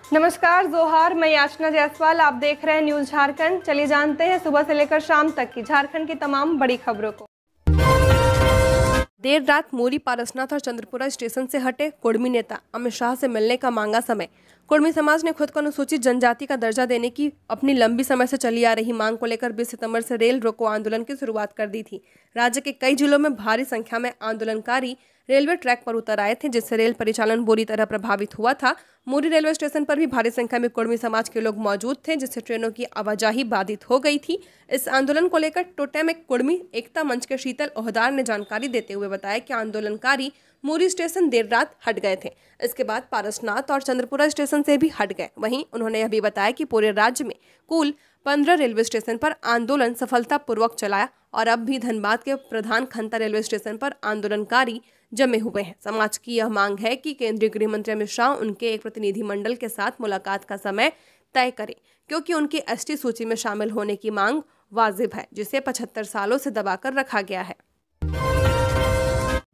नमस्कार, जोहार। मैं याचना जायसवाल, आप देख रहे हैं न्यूज झारखंड। चलिए जानते हैं सुबह से लेकर शाम तक की झारखंड की तमाम बड़ी खबरों को। देर रात मोरी, पारसनाथ और चंद्रपुरा स्टेशन से हटे कुर्मी नेता, अमित शाह से मिलने का मांगा समय। कुर्मी समाज ने खुद को अनुसूचित जनजाति का दर्जा देने की अपनी लंबी समय से चली आ रही मांग को लेकर 20 सितंबर से रेल रोको आंदोलन की शुरुआत कर दी थी। राज्य के कई जिलों में भारी संख्या में आंदोलनकारी रेलवे ट्रैक पर उतर आए थे, जिससे रेल परिचालन बुरी तरह प्रभावित हुआ था। मोरी रेलवे स्टेशन पर भी भारी संख्या में कुर्मी समाज के लोग मौजूद थे, जिससे ट्रेनों की आवाजाही बाधित हो गई थी। इस आंदोलन को लेकर टोटेम कुर्मी एकता मंच के शीतल ओहदार ने जानकारी देते हुए बताया कि आंदोलनकारी मोरी स्टेशन देर रात हट गए थे। इसके बाद पारसनाथ और चंद्रपुरा स्टेशन से भी हट गए। वहीं उन्होंने यह भी बताया कि पूरे राज्य में कुल 15 रेलवे स्टेशन पर आंदोलन सफलतापूर्वक चलाया और अब भी धनबाद के प्रधान खंता रेलवे स्टेशन पर आंदोलनकारी जमे हुए हैं। समाज की यह मांग है कि केंद्रीय गृह मंत्री अमित शाह उनके एक प्रतिनिधिमंडल के साथ मुलाकात का समय तय करें, क्योंकि उनकी एसटी सूची में शामिल होने की मांग वाजिब है, जिसे 75 सालों से दबाकर रखा गया है।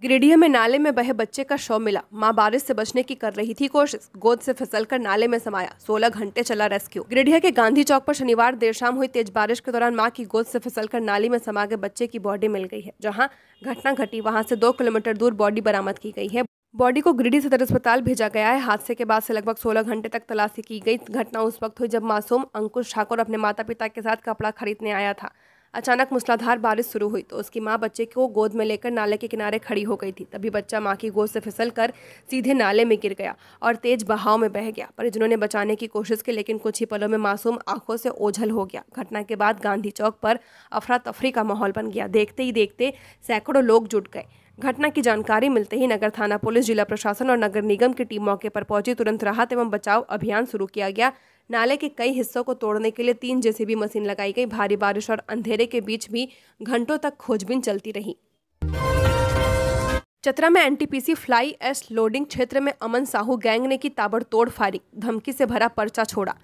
गिरिडीह में नाले में बहे बच्चे का शव मिला। मां बारिश से बचने की कर रही थी कोशिश, गोद से फिसलकर नाले में समाया। 16 घंटे चला रेस्क्यू। गिरिडीह के गांधी चौक पर शनिवार देर शाम हुई तेज बारिश के दौरान मां की गोद से फिसलकर नाली में समा गए बच्चे की बॉडी मिल गई है। जहां घटना घटी वहां से 2 किलोमीटर दूर बॉडी बरामद की गई है। बॉडी को गिरिडीह सदर अस्पताल भेजा गया है। हादसे के बाद से लगभग 16 घंटे तक तलाशी की गई। घटना उस वक्त हुई जब मासूम अंकुश ठाकुर अपने माता पिता के साथ कपड़ा खरीदने आया था। अचानक मूसलाधार बारिश शुरू हुई तो उसकी मां बच्चे को गोद में लेकर नाले के किनारे खड़ी हो गई थी। तभी बच्चा मां की गोद से फिसलकर सीधे नाले में गिर गया और तेज बहाव में बह गया। परिजनों ने बचाने की कोशिश की, लेकिन कुछ ही पलों में मासूम आंखों से ओझल हो गया। घटना के बाद गांधी चौक पर अफरा तफरी का माहौल बन गया। देखते ही देखते सैकड़ों लोग जुट गए। घटना की जानकारी मिलते ही नगर थाना पुलिस, जिला प्रशासन और नगर निगम की टीम मौके पर पहुंची। तुरंत राहत एवं बचाव अभियान शुरू किया गया। नाले के कई हिस्सों को तोड़ने के लिए 3 जेसीबी मशीन लगाई गई। भारी बारिश और अंधेरे के बीच भी घंटों तक खोजबीन चलती रही। चतरा में एनटीपीसी फ्लाई एश लोडिंग क्षेत्र में अमन साहू गैंग ने की ताबड़तोड़ फायरिंग, धमकी से भरा पर्चा छोड़ा।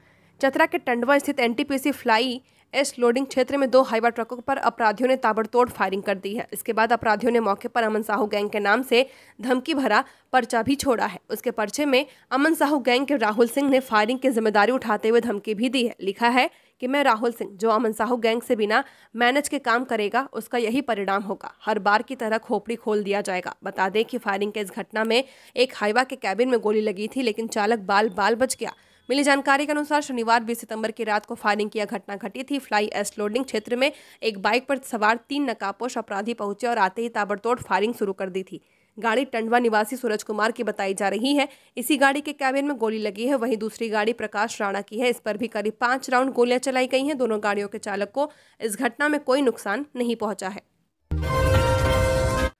चतरा के टंडवा स्थित एनटीपीसी फ्लाई एश लोडिंग क्षेत्र में 2 हाईवा ट्रकों पर अपराधियों ने ताबड़तोड़ फायरिंग कर दी है। इसके बाद अपराधियों ने मौके पर अमन साहू गैंग के नाम से धमकी भरा पर्चा भी छोड़ा है। उसके पर्चे में अमन साहू गैंग के राहुल सिंह ने फायरिंग की जिम्मेदारी उठाते हुए धमकी भी दी है। लिखा है कि मैं राहुल सिंह, जो अमन साहू गैंग से बिना मैनेज के काम करेगा, उसका यही परिणाम होगा। हर बार की तरह खोपड़ी खोल दिया जाएगा। बता दें कि फायरिंग के इस घटना में एक हाईवा के कैबिन में गोली लगी थी, लेकिन चालक बाल बाल बच गया। मिली जानकारी के अनुसार शनिवार 20 सितंबर की रात को फायरिंग की घटना घटी थी। फ्लाई एश लोडिंग क्षेत्र में एक बाइक पर सवार 3 नकाबपोश अपराधी पहुंचे और आते ही ताबड़तोड़ फायरिंग शुरू कर दी थी। गाड़ी टंडवा निवासी सूरज कुमार की बताई जा रही है। इसी गाड़ी के कैबिन में गोली लगी है। वहीं दूसरी गाड़ी प्रकाश राणा की है। इस पर भी करीब 5 राउंड गोलियां चलाई गई हैं। दोनों गाड़ियों के चालक को इस घटना में कोई नुकसान नहीं पहुंचा है।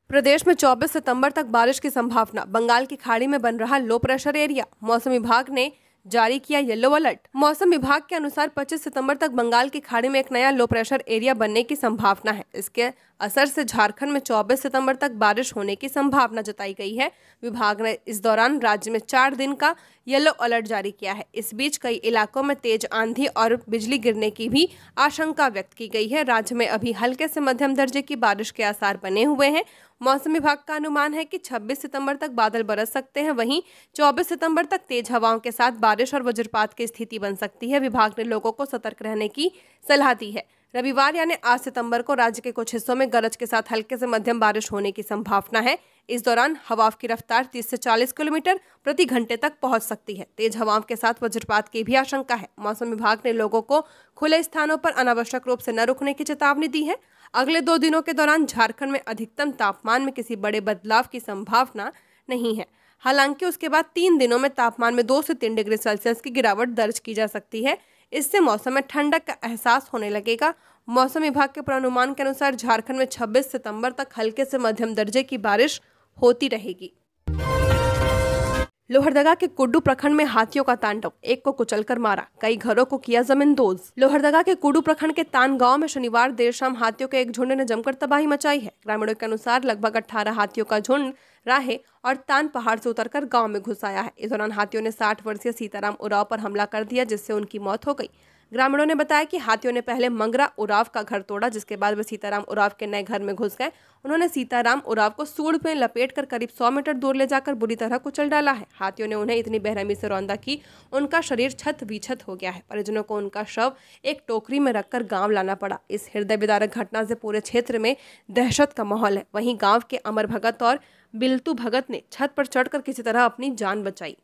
प्रदेश में 24 सितंबर तक बारिश की संभावना। बंगाल की खाड़ी में बन रहा लो प्रेशर एरिया, मौसम विभाग ने जारी किया येलो अलर्ट। मौसम विभाग के अनुसार 25 सितंबर तक बंगाल की खाड़ी में एक नया लो प्रेशर एरिया बनने की संभावना है। इसके असर से झारखंड में 24 सितंबर तक बारिश होने की संभावना जताई गई है। विभाग ने इस दौरान राज्य में 4 दिन का येलो अलर्ट जारी किया है। इस बीच कई इलाकों में तेज आंधी और बिजली गिरने की भी आशंका व्यक्त की गई है। राज्य में अभी हल्के से मध्यम दर्जे की बारिश के आसार बने हुए हैं। मौसम विभाग का अनुमान है कि 26 सितंबर तक बादल बरस सकते हैं। वहीं 24 सितंबर तक तेज हवाओं के साथ बारिश और वज्रपात की स्थिति बन सकती है। विभाग ने लोगों को सतर्क रहने की सलाह दी है। रविवार यानी 8 सितंबर को राज्य के कुछ हिस्सों में गरज के साथ हल्के से मध्यम बारिश होने की संभावना है। इस दौरान हवाओं की रफ्तार 30 से 40 किलोमीटर प्रति घंटे तक पहुंच सकती है। तेज हवाओं के साथ वज्रपात की भी आशंका है। मौसम विभाग ने लोगों को खुले स्थानों पर अनावश्यक रूप से न रुकने की चेतावनी दी है। अगले 2 दिनों के दौरान झारखंड में अधिकतम तापमान में किसी बड़े बदलाव की संभावना नहीं है। हालांकि उसके बाद 3 दिनों में तापमान में 2 से 3 डिग्री सेल्सियस की गिरावट दर्ज की जा सकती है। इससे मौसम में ठंडक का एहसास होने लगेगा। मौसम विभाग के पूर्वानुमान के अनुसार झारखंड में 26 सितंबर तक हल्के से मध्यम दर्जे की बारिश होती रहेगी। लोहरदगा के कुड्डू प्रखंड में हाथियों का तांडव, एक को कुचलकर मारा, कई घरों को किया जमींदोज। लोहरदगा के कुड्डू प्रखंड के तान गांव में शनिवार देर शाम हाथियों के एक झुंड ने जमकर तबाही मचाई है। ग्रामीणों के अनुसार लगभग 18 हाथियों का झुंड राहे और तान पहाड़ से उतरकर गांव में घुस आया है। इस दौरान हाथियों ने 60 वर्षीय सीताराम उरांव पर हमला कर दिया, जिससे उनकी मौत हो गई। ग्रामीणों ने बताया कि हाथियों ने पहले मंगरा उराव का घर तोड़ा, जिसके बाद वे सीताराम उराव के नए घर में घुस गए। उन्होंने सीताराम उराव को सूंड में लपेटकर करीब 100 मीटर दूर ले जाकर बुरी तरह कुचल डाला है। हाथियों ने उन्हें इतनी बेरहमी से रौंदा कि उनका शरीर छत विछत हो गया है। परिजनों को उनका शव एक टोकरी में रखकर गांव लाना पड़ा। इस हृदय विदारक घटना से पूरे क्षेत्र में दहशत का माहौल है। वहीं गांव के अमर भगत और बिल्तू भगत ने छत पर चढ़कर किसी तरह अपनी जान बचाई।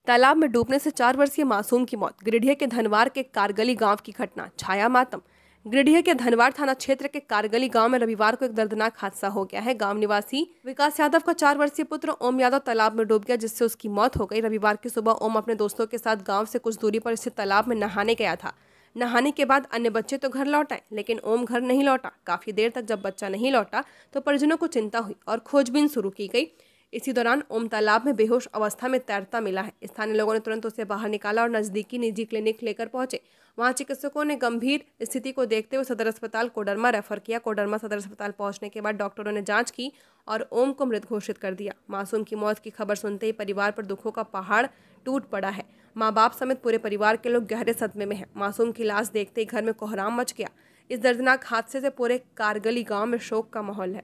तालाब में डूबने से 4 वर्षीय मासूम की मौत। गिरिडीह के धनवार के कारगली गांव की घटना छाया मातम। गिरिडीह के धनवार थाना क्षेत्र के कारगली गांव में रविवार को एक दर्दनाक हादसा हो गया है। गांव निवासी विकास यादव का 4 वर्षीय पुत्र ओम यादव तालाब में डूब गया, जिससे उसकी मौत हो गई। रविवार की सुबह ओम अपने दोस्तों के साथ गांव से कुछ दूरी पर स्थित तालाब में नहाने गया था। नहाने के बाद अन्य बच्चे तो घर लौट आए, लेकिन ओम घर नहीं लौटा। काफी देर तक जब बच्चा नहीं लौटा तो परिजनों को चिंता हुई और खोजबीन शुरू की गई। इसी दौरान ओम तालाब में बेहोश अवस्था में तैरता मिला है। स्थानीय लोगों ने तुरंत उसे बाहर निकाला और नजदीकी निजी क्लिनिक लेकर पहुंचे। वहां चिकित्सकों ने गंभीर स्थिति को देखते हुए सदर अस्पताल कोडरमा रेफर किया। कोडरमा सदर अस्पताल पहुंचने के बाद डॉक्टरों ने जांच की और ओम को मृत घोषित कर दिया। मासूम की मौत की खबर सुनते ही परिवार पर दुखों का पहाड़ टूट पड़ा है। माँ बाप समेत पूरे परिवार के लोग गहरे सदमे में हैं। मासूम की लाश देखते ही घर में कोहराम मच गया। इस दर्दनाक हादसे से पूरे कारगली गांव में शोक का माहौल है।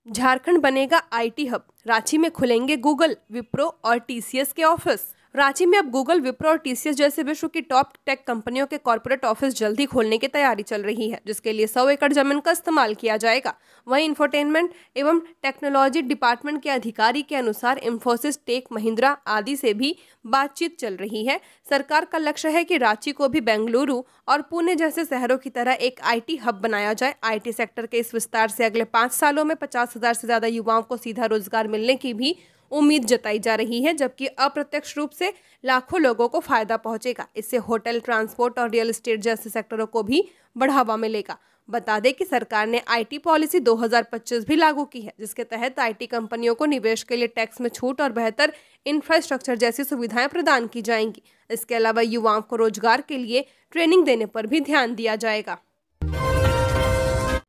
झारखंड बनेगा आईटी हब। रांची में खुलेंगे गूगल, विप्रो और टीसीएस के ऑफिस। रांची में अब गूगल, विप्रो और टीसीएस जैसे विश्व की टॉप टेक कंपनियों के कॉर्पोरेट ऑफिस जल्दी खोलने की तैयारी चल रही है, जिसके लिए 100 एकड़ जमीन का इस्तेमाल किया जाएगा। वहीं इंफोटेनमेंट एवं टेक्नोलॉजी डिपार्टमेंट के अधिकारी के अनुसार इंफोसिस, टेक महिंद्रा आदि से भी बातचीत चल रही है। सरकार का लक्ष्य है कि रांची को भी बेंगलुरु और पुणे जैसे शहरों की तरह एक आईटी हब बनाया जाए। आईटी सेक्टर के इस विस्तार से अगले 5 सालों में 50,000 से ज्यादा युवाओं को सीधा रोजगार मिलने की भी उम्मीद जताई जा रही है, जबकि अप्रत्यक्ष रूप से लाखों लोगों को फायदा पहुंचेगा। इससे होटल, ट्रांसपोर्ट और रियल एस्टेट जैसे सेक्टरों को भी बढ़ावा मिलेगा। बता दें कि सरकार ने आईटी पॉलिसी 2025 भी लागू की है, जिसके तहत आईटी कंपनियों को निवेश के लिए टैक्स में छूट और बेहतर इंफ्रास्ट्रक्चर जैसी सुविधाएं प्रदान की जाएंगी। इसके अलावा युवाओं को रोजगार के लिए ट्रेनिंग देने पर भी ध्यान दिया जाएगा।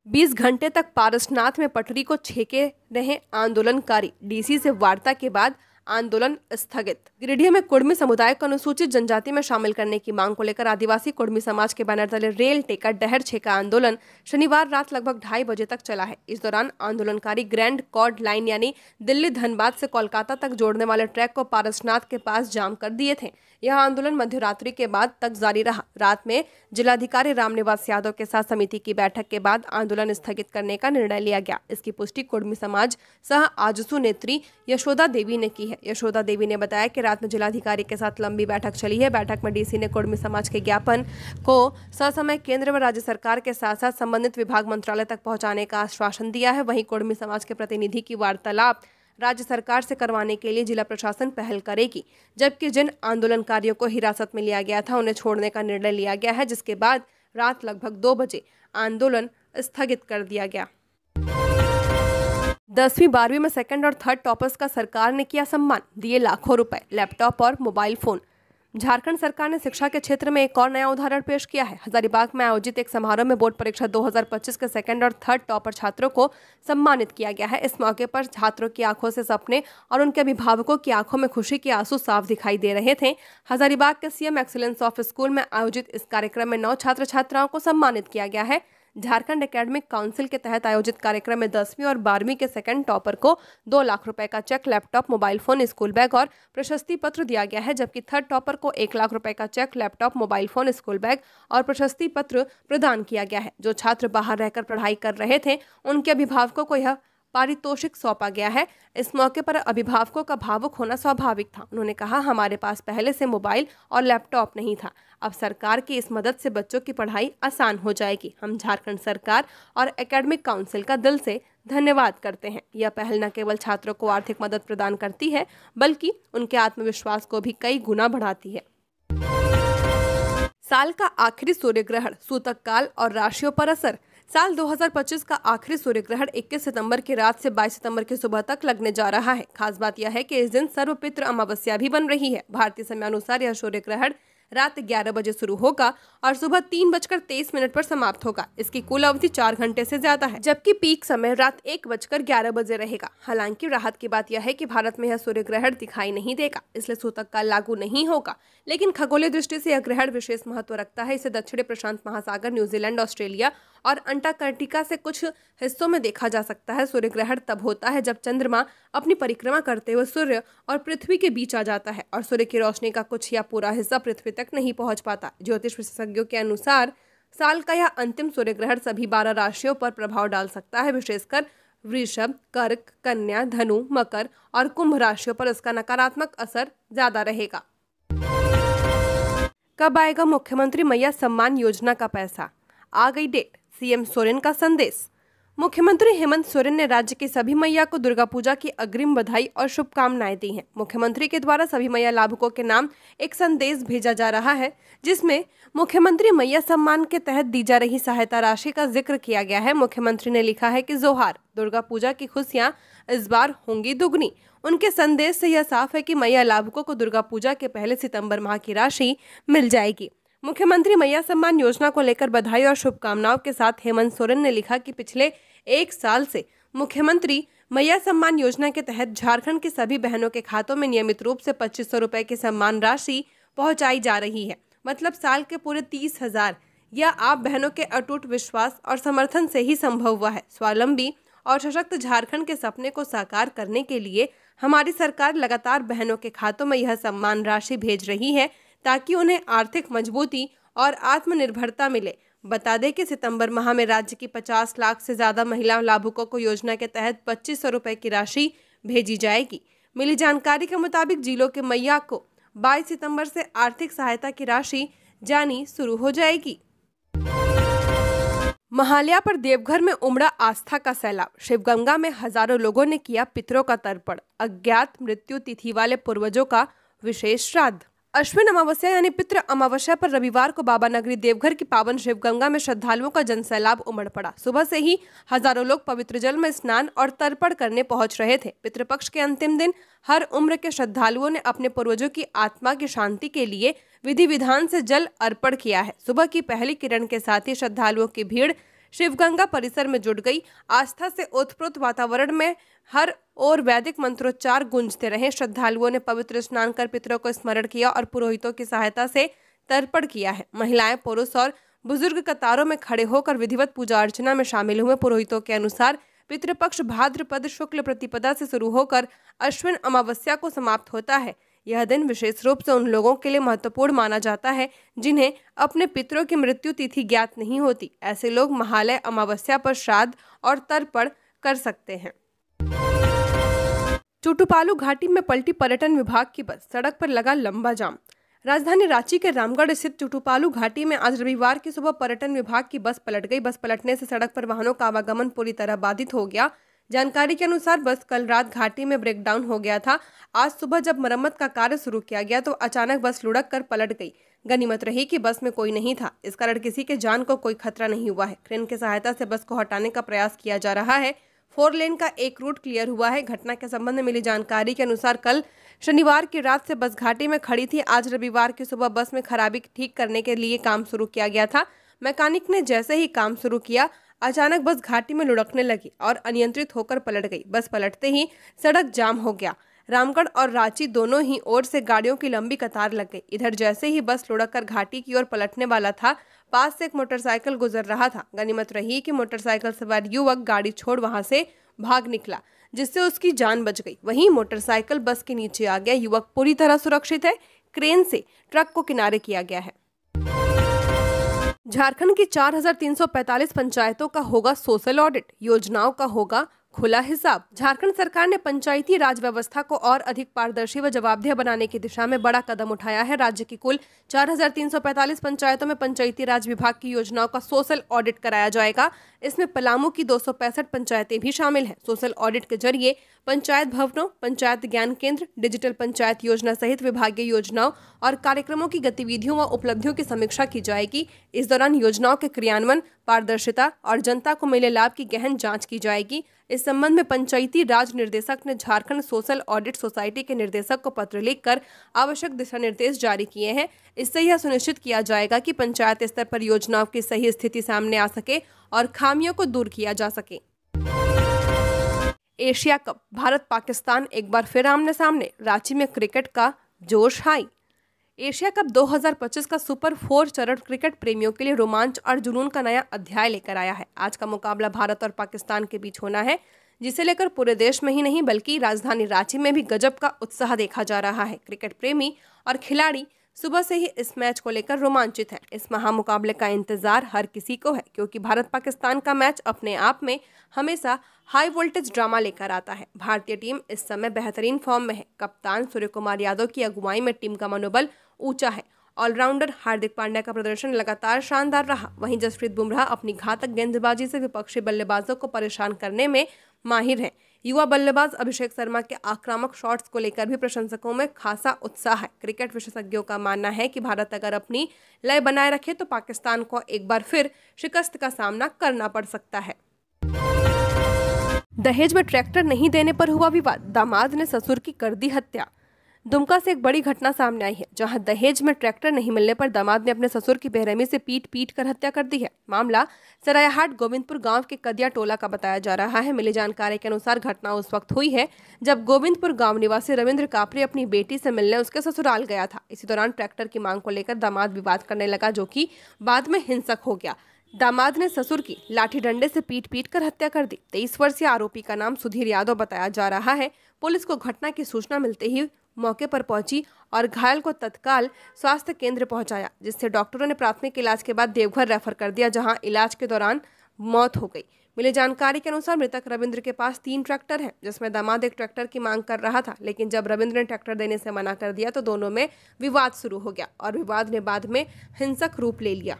20 घंटे तक पारसनाथ में पटरी को छेके रहे आंदोलनकारी। डीसी से वार्ता के बाद आंदोलन स्थगित। गिरिडीह में कुर्मी समुदाय को अनुसूचित जनजाति में शामिल करने की मांग को लेकर आदिवासी कुर्मी समाज के बैनर तले रेल टेका डहर छेका आंदोलन शनिवार रात लगभग 2:30 बजे तक चला है। इस दौरान आंदोलनकारी ग्रैंड कॉर्ड लाइन यानी दिल्ली धनबाद से कोलकाता तक जोड़ने वाले ट्रैक को पारसनाथ के पास जाम कर दिए थे। यह आंदोलन मध्यरात्रि के बाद तक जारी रहा। रात में जिलाधिकारी रामनिवास यादव के साथ समिति की बैठक के बाद आंदोलन स्थगित करने का निर्णय लिया गया। इसकी पुष्टि कुर्मी समाज सह आजसू नेत्री यशोदा देवी ने की है। यशोदा देवी ने बताया कि रात में जिलाधिकारी के साथ लंबी बैठक चली है। बैठक में डीसी ने कुर्मी समाज के ज्ञापन को ससमय केंद्र व राज्य सरकार के साथ साथ संबंधित विभाग मंत्रालय तक पहुंचाने का आश्वासन दिया है। वहीं कुर्मी समाज के प्रतिनिधि की वार्तालाप राज्य सरकार से करवाने के लिए जिला प्रशासन पहल करेगी, जबकि जिन आंदोलनकारियों को हिरासत में लिया गया था उन्हें छोड़ने का निर्णय लिया गया है, जिसके बाद रात लगभग 2 बजे आंदोलन स्थगित कर दिया गया। 10वीं 12वीं में सेकंड और थर्ड टॉपर्स का सरकार ने किया सम्मान, दिए लाखों रुपए, लैपटॉप और मोबाइल फोन। झारखंड सरकार ने शिक्षा के क्षेत्र में एक और नया उदाहरण पेश किया है। हजारीबाग में आयोजित एक समारोह में बोर्ड परीक्षा 2025 के सेकंड और थर्ड टॉपर छात्रों को सम्मानित किया गया है। इस मौके पर छात्रों की आंखों से सपने और उनके अभिभावकों की आंखों में खुशी के आंसू साफ दिखाई दे रहे थे। हजारीबाग के सीएम एक्सीलेंस ऑफ स्कूल में आयोजित इस कार्यक्रम में 9 छात्र छात्राओं को सम्मानित किया गया है। झारखंड एकेडमिक काउंसिल के तहत आयोजित कार्यक्रम में 10वीं और 12वीं के सेकंड टॉपर को 2 लाख रुपए का cheque, laptop, mobile phone, school bag और प्रशस्ति पत्र दिया गया है, जबकि थर्ड टॉपर को 1 लाख रुपए का cheque, laptop, mobile phone, school bag और प्रशस्ति पत्र प्रदान किया गया है। जो छात्र बाहर रहकर पढ़ाई कर रहे थे उनके अभिभावकों को यह पारितोषिक सौंपा गया है। इस मौके पर अभिभावकों का भावुक होना स्वाभाविक था। उन्होंने कहा, हमारे पास पहले से मोबाइल और लैपटॉप नहीं था, अब सरकार की इस मदद से बच्चों की पढ़ाई आसान हो जाएगी। हम झारखंड सरकार और एकेडमिक काउंसिल का दिल से धन्यवाद करते हैं। यह पहल न केवल छात्रों को आर्थिक मदद प्रदान करती है, बल्कि उनके आत्मविश्वास को भी कई गुना बढ़ाती है। साल का आखिरी सूर्य ग्रहण, सूतक काल और राशियों पर असर। साल 2025 का आखिरी सूर्य ग्रहण 21 सितंबर की रात से 22 सितंबर की सुबह तक लगने जा रहा है। खास बात यह है कि इस दिन सर्वपितृ अमावस्या भी बन रही है। भारतीय समयानुसार यह सूर्य ग्रहण रात 11 बजे शुरू होगा और सुबह 3:23 पर समाप्त होगा। इसकी कुल अवधि 4 घंटे से ज्यादा है, जबकि पीक समय रात 1:11 बजे रहेगा। हालांकि राहत की बात यह है कि भारत में यह सूर्य ग्रहण दिखाई नहीं देगा, इसलिए सूतक काल लागू नहीं होगा। लेकिन खगोलीय दृष्टि से यह ग्रहण विशेष महत्व रखता है। इसे दक्षिणी प्रशांत महासागर, न्यूजीलैंड, ऑस्ट्रेलिया और अंटार्कटिका से कुछ हिस्सों में देखा जा सकता है। सूर्य ग्रहण तब होता है जब चंद्रमा अपनी परिक्रमा करते हुए सूर्य और पृथ्वी के बीच आ जाता है और सूर्य की रोशनी का कुछ या पूरा हिस्सा पृथ्वी तक नहीं पहुंच पाता। ज्योतिष विशेषज्ञों के अनुसार साल का यह अंतिम सूर्य ग्रहण सभी 12 राशियों पर प्रभाव डाल सकता है। विशेषकर वृषभ, कर्क, कन्या, धनु, मकर और कुंभ राशियों पर इसका नकारात्मक असर ज्यादा रहेगा। कब आएगा मुख्यमंत्री मैया सम्मान योजना का पैसा? आ गई डेट, सीएम सोरेन का संदेश। मुख्यमंत्री हेमंत सोरेन ने राज्य की सभी मैया को दुर्गा पूजा की अग्रिम बधाई और शुभकामनाएं दी हैं। मुख्यमंत्री के द्वारा सभी मैया लाभुकों के नाम एक संदेश भेजा जा रहा है, जिसमें मुख्यमंत्री मैया सम्मान के तहत दी जा रही सहायता राशि का जिक्र किया गया है। मुख्यमंत्री ने लिखा है कि जोहार, दुर्गा पूजा की खुशियां इस बार होंगी दुगनी। उनके संदेश से यह साफ है कि मैया लाभुकों को दुर्गा पूजा के पहले सितंबर माह की राशि मिल जाएगी। मुख्यमंत्री मैया सम्मान योजना को लेकर बधाई और शुभकामनाओं के साथ हेमंत सोरेन ने लिखा कि पिछले 1 साल से मुख्यमंत्री मैया सम्मान योजना के तहत झारखंड की सभी बहनों के खातों में नियमित रूप से 2500 रुपए की सम्मान राशि पहुंचाई जा रही है। मतलब साल के पूरे 30,000। यह आप बहनों के अटूट विश्वास और समर्थन से ही संभव हुआ है। स्वावलंबी और सशक्त झारखंड के सपने को साकार करने के लिए हमारी सरकार लगातार बहनों के खातों में यह सम्मान राशि भेज रही है, ताकि उन्हें आर्थिक मजबूती और आत्मनिर्भरता मिले। बता दें कि सितंबर माह में राज्य की 50 लाख से ज्यादा महिला लाभुकों को योजना के तहत 2500 रुपए की राशि भेजी जाएगी। मिली जानकारी के मुताबिक जिलों के मैया को 22 सितंबर से आर्थिक सहायता की राशि जानी शुरू हो जाएगी। महालया पर देवघर में उमड़ा आस्था का सैलाब। शिवगंगा में हजारों लोगों ने किया पितरों का तर्पण। अज्ञात मृत्यु तिथि वाले पूर्वजों का विशेष श्राद्ध। अश्विन अमावस्या यानी पितृ अमावस्या पर रविवार को बाबा नगरी देवघर की पावन शिवगंगा में श्रद्धालुओं का जनसैलाब उमड़ पड़ा। सुबह से ही हजारों लोग पवित्र जल में स्नान और तर्पण करने पहुंच रहे थे। पितृपक्ष के अंतिम दिन हर उम्र के श्रद्धालुओं ने अपने पूर्वजों की आत्मा की शांति के लिए विधि विधान से जल अर्पण किया है। सुबह की पहली किरण के साथ ही श्रद्धालुओं की भीड़ शिवगंगा परिसर में जुट गई। आस्था से ओतप्रोत वातावरण में हर ओर वैदिक मंत्रोच्चार गूंजते रहे। श्रद्धालुओं ने पवित्र स्नान कर पितरों को स्मरण किया और पुरोहितों की सहायता से तर्पण किया है। महिलाएं, पुरुष और बुजुर्ग कतारों में खड़े होकर विधिवत पूजा अर्चना में शामिल हुए। पुरोहितों के अनुसार पितृपक्ष भाद्रपद शुक्ल प्रतिपदा से शुरू होकर अश्विन अमावस्या को समाप्त होता है। यह दिन विशेष रूप से उन लोगों के लिए महत्वपूर्ण माना जाता है जिन्हें अपने पितरों की मृत्यु तिथि ज्ञात नहीं होती। ऐसे लोग महालय अमावस्या पर श्राद्ध और तर्पण कर सकते हैं। चुटुपालू घाटी में पलटी पर्यटन विभाग की बस, सड़क पर लगा लंबा जाम। राजधानी रांची के रामगढ़ स्थित चुटुपालू घाटी में आज रविवार की सुबह पर्यटन विभाग की बस पलट गई। बस पलटने से सड़क पर वाहनों का आवागमन पूरी तरह बाधित हो गया। जानकारी के अनुसार बस कल रात घाटी में ब्रेकडाउन हो गया था। आज सुबह जब मरम्मत का कार्य शुरू किया गया तो अचानक बस लुढ़क कर पलट गई। गनीमत रही कि बस में कोई नहीं था, इस कारण किसी के जान को कोई खतरा नहीं हुआ है। क्रेन की सहायता से बस को हटाने का प्रयास किया जा रहा है। 4 लेन का एक रूट क्लियर हुआ है। घटना के संबंध में मिली जानकारी के अनुसार कल शनिवार की रात से बस घाटी में खड़ी थी। आज रविवार की सुबह बस में खराबी ठीक करने के लिए काम शुरू किया गया था। मैकेनिक ने जैसे ही काम शुरू किया, अचानक बस घाटी में लुढ़कने लगी और अनियंत्रित होकर पलट गई। बस पलटते ही सड़क जाम हो गया। रामगढ़ और रांची दोनों ही ओर से गाड़ियों की लंबी कतार लग गई। इधर जैसे ही बस लुढ़ककर घाटी की ओर पलटने वाला था, पास से एक मोटरसाइकिल गुजर रहा था। गनीमत रही कि मोटरसाइकिल सवार युवक गाड़ी छोड़ वहां से भाग निकला, जिससे उसकी जान बच गई। वहीं मोटरसाइकिल बस के नीचे आ गया। युवक पूरी तरह सुरक्षित है। क्रेन से ट्रक को किनारे किया गया है। झारखंड की 4,345 पंचायतों का होगा सोशल ऑडिट, योजनाओं का होगा खुला हिसाब। झारखंड सरकार ने पंचायती राज व्यवस्था को और अधिक पारदर्शी व जवाबदेह बनाने की दिशा में बड़ा कदम उठाया है। राज्य की कुल 4,345 पंचायतों में पंचायती राज विभाग की योजनाओं का सोशल ऑडिट कराया जाएगा। इसमें पलामू की 265 पंचायतें भी शामिल हैं। सोशल ऑडिट के जरिए पंचायत भवनों, पंचायत ज्ञान केंद्र, डिजिटल पंचायत योजना सहित विभागीय योजनाओं और कार्यक्रमों की गतिविधियों व उपलब्धियों की समीक्षा की जाएगी। इस दौरान योजनाओं के क्रियान्वयन, पारदर्शिता और जनता को मिले लाभ की गहन जांच की जाएगी। इस संबंध में पंचायती राज निर्देशक ने झारखंड सोशल ऑडिट सोसाइटी के निर्देशक को पत्र लिखकर आवश्यक दिशा निर्देश जारी किए हैं। इससे यह सुनिश्चित किया जाएगा कि पंचायत स्तर पर योजनाओं की सही स्थिति सामने आ सके और खामियों को दूर किया जा सके। एशिया कप, भारत पाकिस्तान एक बार फिर आमने सामने, रांची में क्रिकेट का जोश हाई। एशिया कप 2025 का सुपर 4 चरण क्रिकेट प्रेमियों के लिए रोमांच और जुनून का नया अध्याय लेकर आया है। आज का मुकाबला भारत और पाकिस्तान के बीच होना है, जिसे लेकर पूरे देश में ही नहीं बल्कि राजधानी रांची में भी गजब का उत्साह देखा जा रहा है। क्रिकेट प्रेमी और खिलाड़ी सुबह से ही इस मैच को लेकर रोमांचित हैं। इस महामुकाबले का इंतजार हर किसी को है, क्योंकि भारत पाकिस्तान का मैच अपने आप में हमेशा हाई वोल्टेज ड्रामा लेकर आता है। भारतीय टीम इस समय बेहतरीन फॉर्म में है। कप्तान सूर्य कुमार यादव की अगुवाई में टीम का मनोबल ऊंचा है। ऑलराउंडर हार्दिक पांड्या का प्रदर्शन लगातार शानदार रहा। वहीं जसप्रीत बुमराह अपनी घातक गेंदबाजी से विपक्षी बल्लेबाजों को परेशान करने में माहिर हैं। युवा बल्लेबाज अभिषेक शर्मा के आक्रामक शॉट्स को लेकर भी प्रशंसकों में खासा उत्साह है। क्रिकेट विशेषज्ञों का मानना है कि भारत अगर अपनी लय बनाए रखे तो पाकिस्तान को एक बार फिर शिकस्त का सामना करना पड़ सकता है। दहेज में ट्रैक्टर नहीं देने पर हुआ विवाद, दामाद ने ससुर की कर दी हत्या। दुमका से एक बड़ी घटना सामने आई है, जहां दहेज में ट्रैक्टर नहीं मिलने पर दामाद ने अपने ससुर की बेरहमी से पीट कर हत्या कर दी है। मामला सरायहाट गोविंदपुर गांव के कदिया टोला का बताया जा रहा है। मिली जानकारी के अनुसार घटना उस वक्त हुई है जब गोविंदपुर गांव निवासी रविंद्र कापरे अपनी बेटी से मिलने उसके ससुराल गया था। इसी दौरान ट्रैक्टर की मांग को लेकर दामाद विवाद करने लगा, जो कि बाद में हिंसक हो गया। दामाद ने ससुर की लाठी डंडे से पीट कर हत्या कर दी। 23 वर्षीय आरोपी का नाम सुधीर यादव बताया जा रहा है। पुलिस को घटना की सूचना मिलते ही मौके पर पहुंची और घायल को तत्काल स्वास्थ्य केंद्र पहुंचाया, जिससे डॉक्टरों ने प्राथमिक इलाज के बाद देवघर रेफर कर दिया, जहां इलाज के दौरान मौत हो गई। मिली जानकारी के अनुसार मृतक रविंद्र के पास 3 ट्रैक्टर हैं, जिसमें दामाद एक ट्रैक्टर की मांग कर रहा था, लेकिन जब रविंद्र ने ट्रैक्टर देने से मना कर दिया तो दोनों में विवाद शुरू हो गया और विवाद ने बाद में हिंसक रूप ले लिया।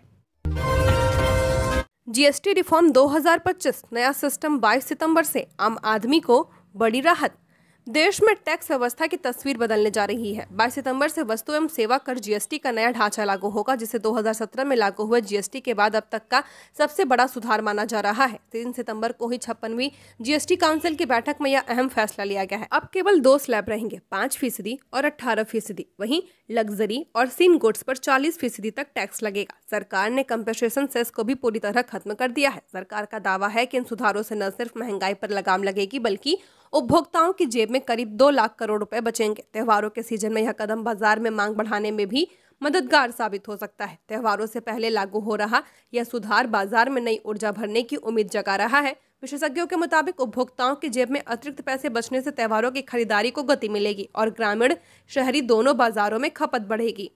जीएसटी रिफॉर्म 2025, नया सिस्टम 22 सितंबर से आम आदमी को बड़ी राहत। देश में टैक्स व्यवस्था की तस्वीर बदलने जा रही है। 22 सितंबर से वस्तु एवं सेवा कर जीएसटी का नया ढांचा लागू होगा, जिसे 2017 में लागू हुए जीएसटी के बाद अब तक का सबसे बड़ा सुधार माना जा रहा है। 3 सितंबर को ही 56वीं जीएसटी काउंसिल की बैठक में यह अहम फैसला लिया गया है। अब केवल 2 स्लैब रहेंगे, 5% और 18%। वहीं लग्जरी और सीन गुड्स पर 40% तक टैक्स लगेगा। सरकार ने कंपनसेशन सेस को भी पूरी तरह खत्म कर दिया है। सरकार का दावा है कि इन सुधारों से न सिर्फ महंगाई पर लगाम लगेगी, बल्कि उपभोक्ताओं की जेब में करीब 2 लाख करोड़ रुपए बचेंगे। त्योहारों के सीजन में यह कदम बाजार में मांग बढ़ाने में भी मददगार साबित हो सकता है। त्योहारों से पहले लागू हो रहा यह सुधार बाजार में नई ऊर्जा भरने की उम्मीद जगा रहा है। विशेषज्ञों के मुताबिक उपभोक्ताओं की जेब में अतिरिक्त पैसे बचने से त्योहारों की खरीदारी को गति मिलेगी और ग्रामीण शहरी दोनों बाजारों में खपत बढ़ेगी।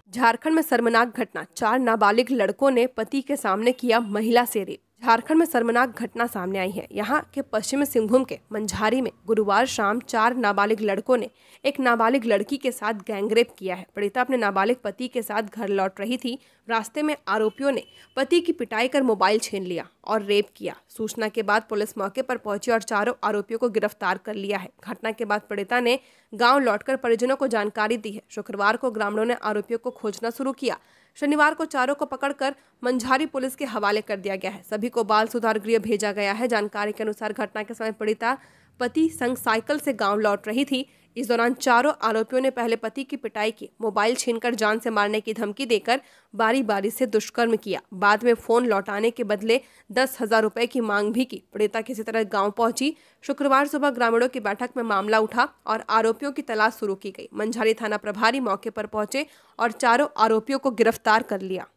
झारखंड में शर्मनाक घटना, 4 नाबालिग लड़कों ने पति के सामने किया महिला से रेप। झारखंड में शर्मनाक घटना सामने आई है। यहाँ के पश्चिमी सिंहभूम के मंझारी में गुरुवार शाम 4 नाबालिग लड़कों ने एक नाबालिग लड़की के साथ गैंगरेप किया है। पीड़िता अपने नाबालिग पति के साथ घर लौट रही थी। रास्ते में आरोपियों ने पति की पिटाई कर मोबाइल छीन लिया और रेप किया। सूचना के बाद पुलिस मौके पर पहुंची और चारों आरोपियों को गिरफ्तार कर लिया है। घटना के बाद पीड़िता ने गांव लौटकर परिजनों को जानकारी दी है। शुक्रवार को ग्रामीणों ने आरोपियों को खोजना शुरू किया। शनिवार को चारों को पकड़कर मंझारी पुलिस के हवाले कर दिया गया है। सभी को बाल सुधार गृह भेजा गया है। जानकारी के अनुसार घटना के समय पीड़िता पति संग साइकिल से गांव लौट रही थी। इस दौरान चारों आरोपियों ने पहले पति की पिटाई की, मोबाइल छीनकर जान से मारने की धमकी देकर बारी बारी से दुष्कर्म किया। बाद में फोन लौटाने के बदले 10,000 रुपए की मांग भी की। पीड़िता किसी तरह गांव पहुंची। शुक्रवार सुबह ग्रामीणों की बैठक में मामला उठा और आरोपियों की तलाश शुरू की गई। मंझारी थाना प्रभारी मौके पर पहुंचे और चारों आरोपियों को गिरफ्तार कर लिया।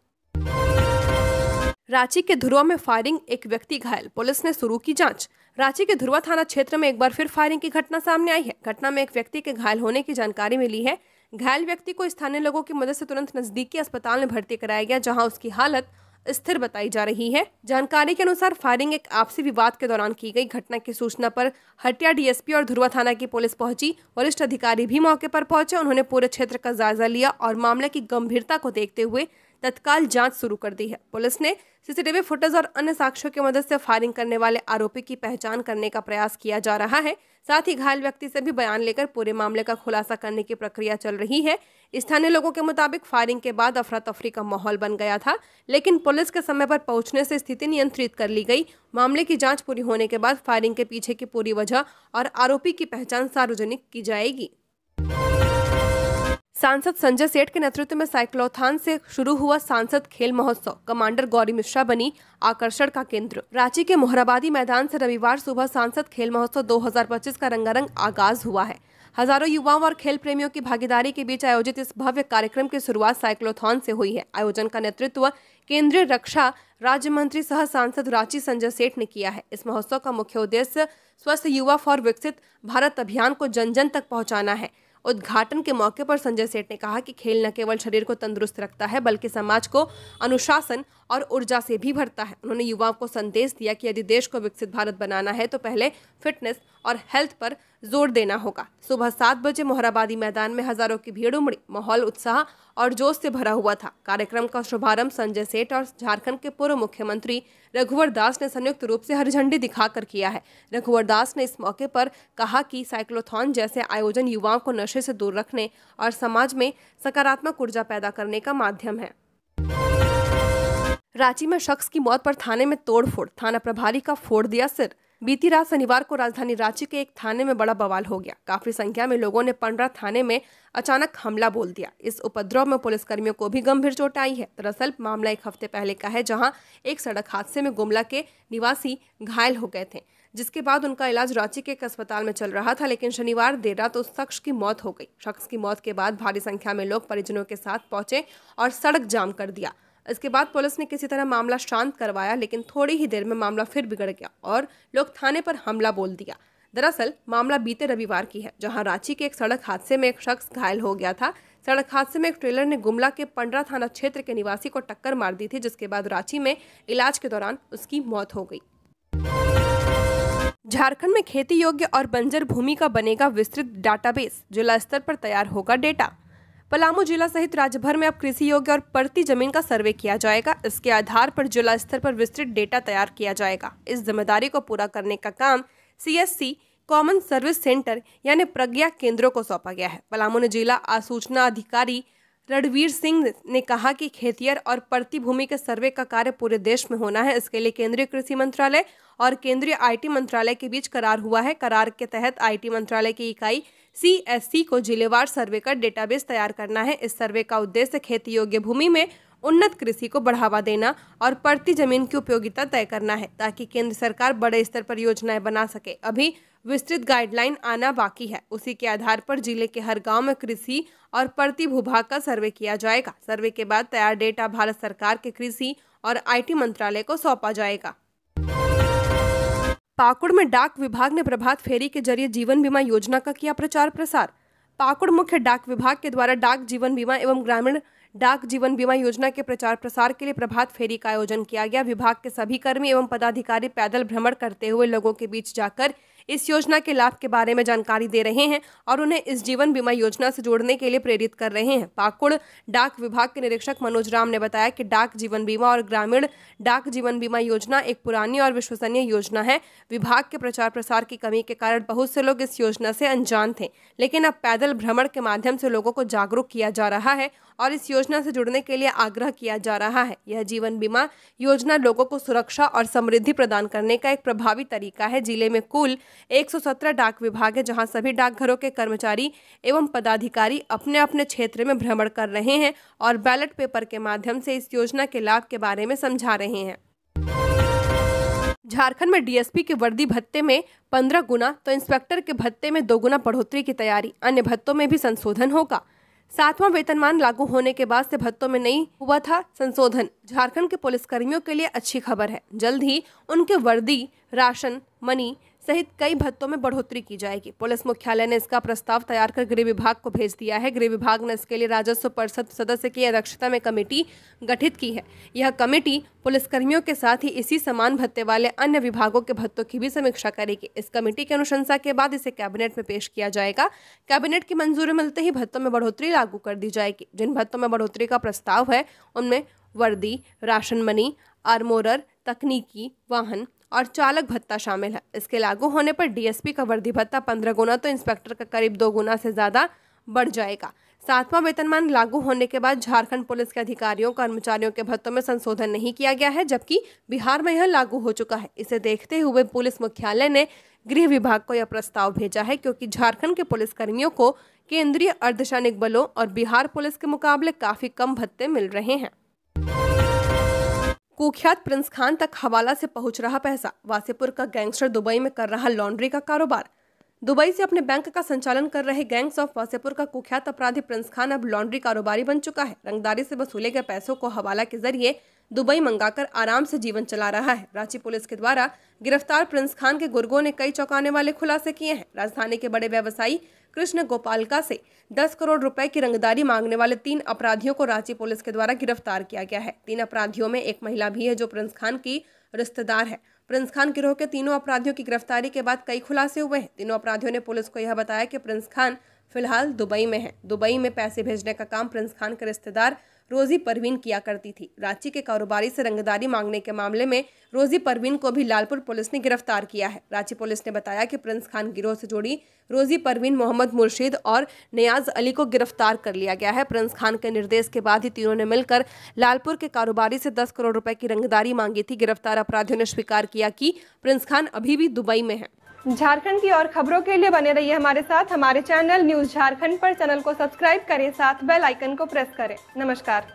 रांची के धुरवा में फायरिंग, एक व्यक्ति घायल, पुलिस ने शुरू की जांच। रांची के धुरवा थाना क्षेत्र में एक बार फिर फायरिंग की घटना सामने आई है। घटना में एक व्यक्ति के घायल होने की जानकारी मिली है। घायल व्यक्ति को स्थानीय लोगों की मदद से तुरंत नजदीकी अस्पताल में भर्ती कराया गया, जहां उसकी हालत स्थिर बताई जा रही है। जानकारी के अनुसार फायरिंग एक आपसी विवाद के दौरान की गई। घटना की सूचना पर हटिया डीएसपी और धुरवा थाना की पुलिस पहुंची। वरिष्ठ अधिकारी भी मौके पर पहुंचे। उन्होंने पूरे क्षेत्र का जायजा लिया और मामले की गंभीरता को देखते हुए तत्काल जांच शुरू कर दी है। पुलिस ने सीसीटीवी फुटेज और अन्य साक्ष्यों की मदद से फायरिंग करने वाले आरोपी की पहचान करने का प्रयास किया जा रहा है। साथ ही घायल व्यक्ति से भी बयान लेकर पूरे मामले का खुलासा करने की प्रक्रिया चल रही है। स्थानीय लोगों के मुताबिक फायरिंग के बाद अफरा तफरी का माहौल बन गया था, लेकिन पुलिस के समय पर पहुंचने से स्थिति नियंत्रित कर ली गई। मामले की जांच पूरी होने के बाद फायरिंग के पीछे की पूरी वजह और आरोपी की पहचान सार्वजनिक की जाएगी। सांसद संजय सेठ के नेतृत्व में साइक्लोथॉन से शुरू हुआ सांसद खेल महोत्सव, कमांडर गौरी मिश्रा बनी आकर्षण का केंद्र। रांची के मोहराबादी मैदान से रविवार सुबह सांसद खेल महोत्सव 2025 का रंगारंग आगाज हुआ है। हजारों युवाओं और खेल प्रेमियों की भागीदारी के बीच आयोजित इस भव्य कार्यक्रम की शुरुआत साइक्लोथॉन से हुई है। आयोजन का नेतृत्व केंद्रीय रक्षा राज्य मंत्री सह सांसद रांची संजय सेठ ने किया है। इस महोत्सव का मुख्य उद्देश्य स्वस्थ युवा फॉर विकसित भारत अभियान को जन जन तक पहुंचाना है। उद्घाटन के मौके पर संजय सेठ ने कहा कि खेल न केवल शरीर को तंदुरुस्त रखता है बल्कि समाज को अनुशासन और ऊर्जा से भी भरता है। उन्होंने युवाओं को संदेश दिया कि यदि देश को विकसित भारत बनाना है तो पहले फिटनेस और हेल्थ पर जोर देना होगा। सुबह 7 बजे मोहराबादी मैदान में हजारों की भीड़ उमड़ी। माहौल उत्साह और जोश से भरा हुआ था। कार्यक्रम का शुभारंभ संजय सेठ और झारखंड के पूर्व मुख्यमंत्री रघुवर दास ने संयुक्त रूप से हरी झंडी दिखाकर किया है। रघुवर दास ने इस मौके पर कहा कि साइक्लोथॉन जैसे आयोजन युवाओं को नशे से दूर रखने और समाज में सकारात्मक ऊर्जा पैदा करने का माध्यम है। रांची में शख्स की मौत पर थाने में तोड़फोड़, थाना प्रभारी का फोड़ दिया सिर। बीती रात शनिवार को राजधानी रांची के एक थाने में बड़ा बवाल हो गया। काफी संख्या में लोगों ने पंडरा थाने में अचानक हमला बोल दिया। इस उपद्रव में पुलिसकर्मियों को भी गंभीर चोट आई है। दरअसल मामला एक हफ्ते पहले का है, जहां एक सड़क हादसे में गुमला के निवासी घायल हो गए थे, जिसके बाद उनका इलाज रांची के एक अस्पताल में चल रहा था। लेकिन शनिवार देर रात उस शख्स की मौत हो गई। शख्स की मौत के बाद भारी संख्या में लोग परिजनों के साथ पहुंचे और सड़क जाम कर दिया। इसके बाद पुलिस ने किसी तरह मामला शांत करवाया, लेकिन थोड़ी ही देर में मामला फिर बिगड़ गया और लोग थाने पर हमला बोल दिया। दरअसल मामला बीते रविवार की है, जहां रांची के एक सड़क हादसे में एक शख्स घायल हो गया था। सड़क हादसे में एक ट्रेलर ने गुमला के पंडरा थाना क्षेत्र के निवासी को टक्कर मार दी थी, जिसके बाद रांची में इलाज के दौरान उसकी मौत हो गई। झारखंड में खेती योग्य और बंजर भूमि का बनेगा विस्तृत डाटाबेस, जिला स्तर पर तैयार होगा डेटा। पलामू जिला सहित राज्य भर में अब कृषि योग्य और पड़ती जमीन का सर्वे किया जाएगा। इसके आधार पर जिला स्तर पर विस्तृत डेटा तैयार किया जाएगा। इस जिम्मेदारी को पूरा करने का काम CSC कॉमन सर्विस सेंटर यानी प्रज्ञा केंद्रों को सौंपा गया है। पलामू में जिला आसूचना अधिकारी रणवीर सिंह ने कहा कि खेतिहर और पड़ती भूमि के सर्वे का कार्य पूरे देश में होना है। इसके लिए केंद्रीय कृषि मंत्रालय और केंद्रीय IT मंत्रालय के बीच करार हुआ है। करार के तहत IT मंत्रालय की इकाई CSC को जिलेवार सर्वे का डेटाबेस तैयार करना है। इस सर्वे का उद्देश्य खेती योग्य भूमि में उन्नत कृषि को बढ़ावा देना और पड़ती जमीन की उपयोगिता तय करना है, ताकि केंद्र सरकार बड़े स्तर पर योजनाएं बना सके। अभी विस्तृत गाइडलाइन आना बाकी है। उसी के आधार पर जिले के हर गांव में कृषि और पड़ती भूभाग का सर्वे किया जाएगा। सर्वे के बाद तैयार डेटा भारत सरकार के कृषि और IT मंत्रालय को सौंपा जाएगा। पाकुड़ में डाक विभाग ने प्रभात फेरी के जरिए जीवन बीमा योजना का किया प्रचार प्रसार। पाकुड़ मुख्य डाक विभाग के द्वारा डाक जीवन बीमा एवं ग्रामीण डाक जीवन बीमा योजना के प्रचार प्रसार के लिए प्रभात फेरी का आयोजन किया गया। विभाग के सभी कर्मी एवं पदाधिकारी पैदल भ्रमण करते हुए लोगों के बीच जाकर इस योजना के लाभ के बारे में जानकारी दे रहे हैं और उन्हें इस जीवन बीमा योजना से जोड़ने के लिए प्रेरित कर रहे हैं। पाकुड़ डाक विभाग के निरीक्षक मनोज राम ने बताया कि डाक जीवन बीमा और ग्रामीण डाक जीवन बीमा योजना एक पुरानी और विश्वसनीय योजना है। विभाग के प्रचार प्रसार की कमी के कारण बहुत से लोग इस योजना से अनजान थे, लेकिन अब पैदल भ्रमण के माध्यम से लोगों को जागरूक किया जा रहा है और इस योजना से जुड़ने के लिए आग्रह किया जा रहा है। यह जीवन बीमा योजना लोगों को सुरक्षा और समृद्धि प्रदान करने का एक प्रभावी तरीका है। जिले में कुल 117 डाक विभाग है, जहां सभी डाकघरों के कर्मचारी एवं पदाधिकारी अपने अपने क्षेत्र में भ्रमण कर रहे हैं और बैलेट पेपर के माध्यम से इस योजना के लाभ के बारे में समझा रहे हैं। झारखंड में DSP के वर्दी भत्ते में 15 गुना तो इंस्पेक्टर के भत्ते में 2 गुना बढ़ोतरी की तैयारी। अन्य भत्तों में भी संशोधन होगा। 7वां वेतनमान लागू होने के बाद से भत्तों में नहीं हुआ था संशोधन। झारखंड के पुलिसकर्मियों के लिए अच्छी खबर है। जल्द ही उनके वर्दी, राशन, मनी, सहित कई भत्तों में बढ़ोतरी की जाएगी। पुलिस मुख्यालय ने इसका प्रस्ताव तैयार कर गृह विभाग को भेज दिया है। गृह विभाग ने इसके लिए राजस्व परिषद सदस्य की अध्यक्षता में कमेटी गठित की है। यह कमेटी पुलिसकर्मियों के साथ ही इसी समान भत्ते वाले अन्य विभागों के भत्तों की भी समीक्षा करेगी। इस कमेटी की अनुशंसा के बाद इसे कैबिनेट में पेश किया जाएगा। कैबिनेट की मंजूरी मिलते ही भत्तों में बढ़ोतरी लागू कर दी जाएगी। जिन भत्तों में बढ़ोतरी का प्रस्ताव है उनमें वर्दी, राशन मनी, आर्मोरर, तकनीकी, वाहन और चालक भत्ता शामिल है। इसके लागू होने पर डीएसपी का वर्दी भत्ता 15 गुना तो इंस्पेक्टर का करीब 2 गुना से ज्यादा बढ़ जाएगा। 7वां वेतनमान लागू होने के बाद झारखंड पुलिस के अधिकारियों कर्मचारियों के भत्तों में संशोधन नहीं किया गया है, जबकि बिहार में यह लागू हो चुका है। इसे देखते हुए पुलिस मुख्यालय ने गृह विभाग को यह प्रस्ताव भेजा है, क्योंकि झारखंड के पुलिसकर्मियों को केंद्रीय अर्धसैनिक बलों और बिहार पुलिस के मुकाबले काफी कम भत्ते मिल रहे हैं। कुख्यात प्रिंस खान तक हवाला से पहुंच रहा पैसा। वासेपुर का गैंगस्टर दुबई में कर रहा लॉन्ड्री का कारोबार। दुबई से अपने बैंक का संचालन कर रहे गैंग्स ऑफ वासेपुर का कुख्यात अपराधी प्रिंस खान अब लॉन्ड्री कारोबारी बन चुका है। रंगदारी से वसूले गए पैसों को हवाला के जरिए दुबई मंगाकर आराम से जीवन चला रहा है। रांची पुलिस के द्वारा गिरफ्तार प्रिंस खान के गुर्गों ने कई चौंकाने वाले खुलासे किए हैं। राजधानी के बड़े व्यवसायी कृष्ण गोपालका से 10 करोड़ रुपए की रंगदारी मांगने वाले 3 अपराधियों को रांची पुलिस के द्वारा गिरफ्तार किया गया है। 3 अपराधियों में एक महिला भी है जो प्रिंस खान की रिश्तेदार है। प्रिंस खान गिरोह के तीनों अपराधियों की गिरफ्तारी के बाद कई खुलासे हुए हैं। तीनों अपराधियों ने पुलिस को यह बताया कि प्रिंस खान फिलहाल दुबई में है। दुबई में पैसे भेजने का काम प्रिंस खान के रिश्तेदार रोजी परवीन किया करती थी। रांची के कारोबारी से रंगदारी मांगने के मामले में रोजी परवीन को भी लालपुर पुलिस ने गिरफ्तार किया है। रांची पुलिस ने बताया कि प्रिंस खान गिरोह से जुड़ी रोजी परवीन, मोहम्मद मुर्शीद और नियाज अली को गिरफ्तार कर लिया गया है। प्रिंस खान के निर्देश के बाद ही तीनों ने मिलकर लालपुर के कारोबारी से 10 करोड़ रुपए की रंगदारी मांगी थी। गिरफ्तार अपराधियों ने स्वीकार किया कि प्रिंस खान अभी भी दुबई में है। झारखंड की और खबरों के लिए बने रहिए हमारे साथ। हमारे चैनल न्यूज झारखंड पर चैनल को सब्सक्राइब करें, साथ बेल आइकन को प्रेस करें। नमस्कार।